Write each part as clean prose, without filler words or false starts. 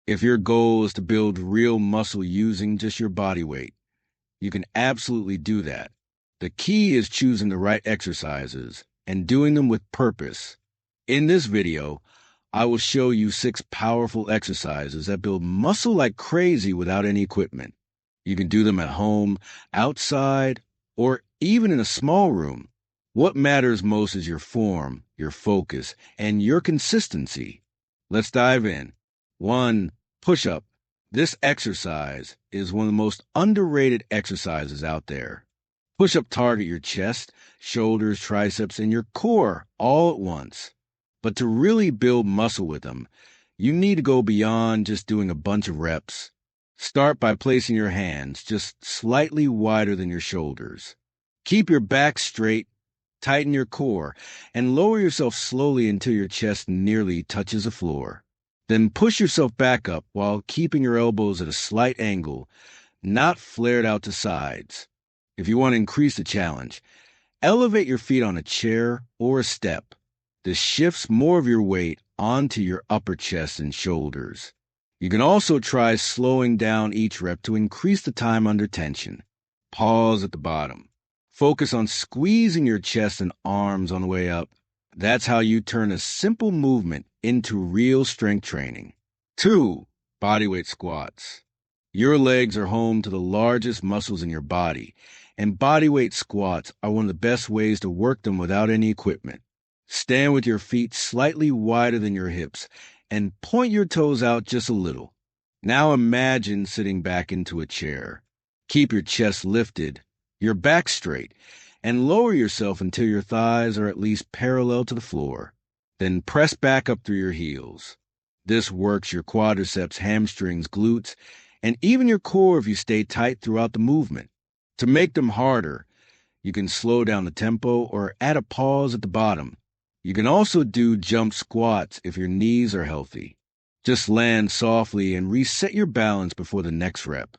If your goal is to build real muscle using just your body weight, you can absolutely do that. The key is choosing the right exercises and doing them with purpose. In this video, I will show you 6 powerful exercises that build muscle like crazy without any equipment. You can do them at home, outside, or even in a small room. What matters most is your form, your focus, and your consistency. Let's dive in. 1. Push-up. This exercise is one of the most underrated exercises out there. Push-up target your chest, shoulders, triceps, and your core all at once. But to really build muscle with them, you need to go beyond just doing a bunch of reps. Start by placing your hands just slightly wider than your shoulders. Keep your back straight, tighten your core, and lower yourself slowly until your chest nearly touches the floor. Then push yourself back up while keeping your elbows at a slight angle, not flared out to sides. If you want to increase the challenge, elevate your feet on a chair or a step. This shifts more of your weight onto your upper chest and shoulders. You can also try slowing down each rep to increase the time under tension. Pause at the bottom. Focus on squeezing your chest and arms on the way up. That's how you turn a simple movement into real strength training. 2. Bodyweight squats. Your legs are home to the largest muscles in your body, and bodyweight squats are one of the best ways to work them without any equipment. Stand with your feet slightly wider than your hips and point your toes out just a little. Now imagine sitting back into a chair. Keep your chest lifted, your back straight, and lower yourself until your thighs are at least parallel to the floor. Then press back up through your heels. This works your quadriceps, hamstrings, glutes, and even your core if you stay tight throughout the movement. To make them harder, you can slow down the tempo or add a pause at the bottom. You can also do jump squats if your knees are healthy. Just land softly and reset your balance before the next rep.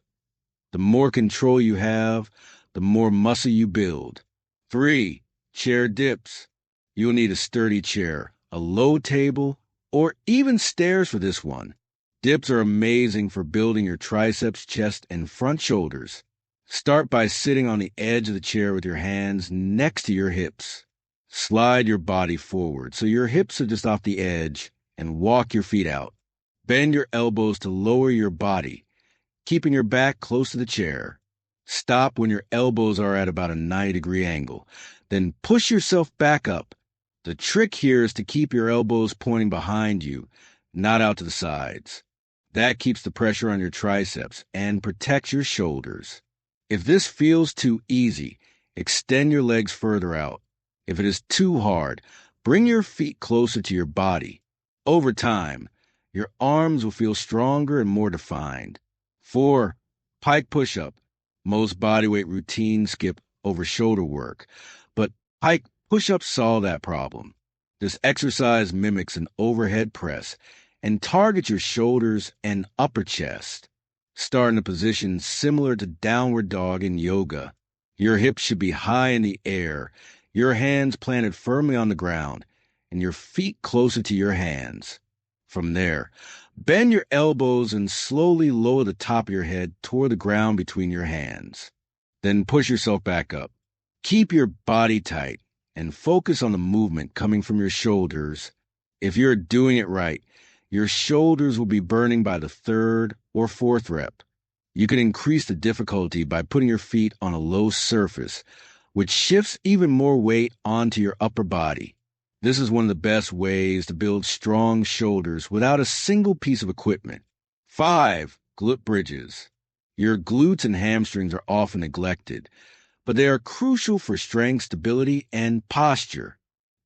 The more control you have, the more muscle you build. 3. Chair dips. You'll need a sturdy chair, a low table, or even stairs for this one. Dips are amazing for building your triceps, chest, and front shoulders. Start by sitting on the edge of the chair with your hands next to your hips. Slide your body forward so your hips are just off the edge and walk your feet out. Bend your elbows to lower your body, keeping your back close to the chair. Stop when your elbows are at about a 90-degree angle. Then push yourself back up. The trick here is to keep your elbows pointing behind you, not out to the sides. That keeps the pressure on your triceps and protects your shoulders. If this feels too easy, extend your legs further out. If it is too hard, bring your feet closer to your body. Over time, your arms will feel stronger and more defined. 4. Pike push-up. Most bodyweight routines skip over shoulder work, but pike push-ups solve that problem. This exercise mimics an overhead press and targets your shoulders and upper chest. Start in a position similar to downward dog in yoga. Your hips should be high in the air, your hands planted firmly on the ground, and your feet closer to your hands. From there, bend your elbows and slowly lower the top of your head toward the ground between your hands. Then push yourself back up. Keep your body tight and focus on the movement coming from your shoulders. If you're doing it right, your shoulders will be burning by the 3rd or 4th rep. You can increase the difficulty by putting your feet on a low surface, which shifts even more weight onto your upper body. This is one of the best ways to build strong shoulders without a single piece of equipment. 5. Glute bridges. Your glutes and hamstrings are often neglected, but they are crucial for strength, stability, and posture.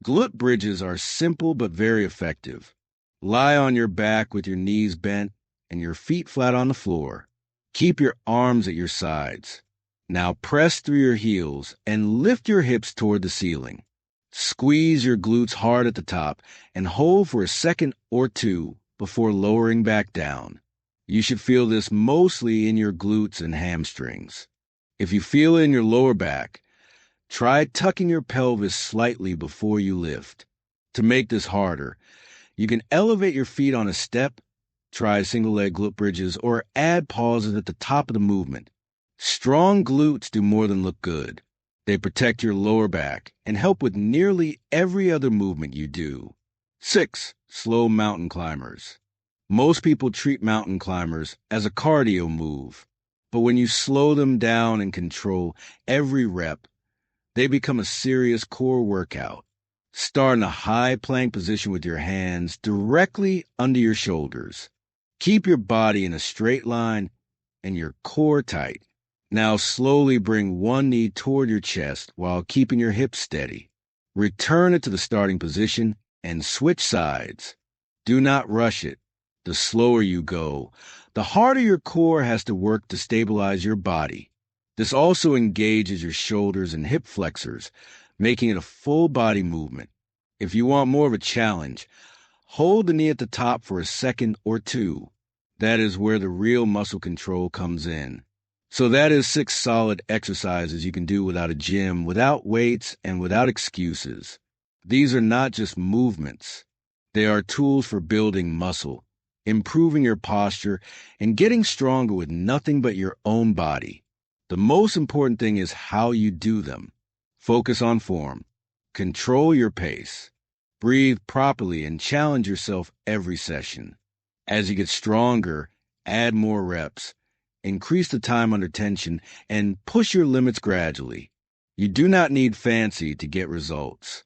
Glute bridges are simple but very effective. Lie on your back with your knees bent and your feet flat on the floor. Keep your arms at your sides. Now press through your heels and lift your hips toward the ceiling. Squeeze your glutes hard at the top and hold for a second or two before lowering back down. You should feel this mostly in your glutes and hamstrings. If you feel it in your lower back, try tucking your pelvis slightly before you lift. To make this harder, you can elevate your feet on a step, Try single leg glute bridges or add pauses at the top of the movement. Strong glutes do more than look good. They protect your lower back and help with nearly every other movement you do. 6. Slow mountain climbers. Most people treat mountain climbers as a cardio move, but when you slow them down and control every rep, they become a serious core workout. Start in a high plank position with your hands directly under your shoulders. Keep your body in a straight line and your core tight. Now slowly bring one knee toward your chest while keeping your hips steady. Return it to the starting position and switch sides. Do not rush it. The slower you go, the harder your core has to work to stabilize your body. This also engages your shoulders and hip flexors, making it a full body movement. If you want more of a challenge, hold the knee at the top for a second or two. That is where the real muscle control comes in. So that is 6 solid exercises you can do without a gym, without weights, and without excuses. These are not just movements. They are tools for building muscle, improving your posture, and getting stronger with nothing but your own body. The most important thing is how you do them. Focus on form. Control your pace. Breathe properly and challenge yourself every session. As you get stronger, add more reps. Increase the time under tension, and push your limits gradually. You do not need fancy to get results.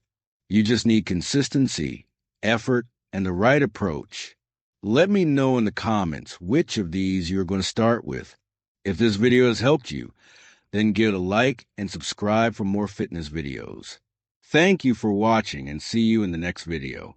You just need consistency, effort, and the right approach. Let me know in the comments which of these you're going to start with. If this video has helped you, then give it a like and subscribe for more fitness videos. Thank you for watching and see you in the next video.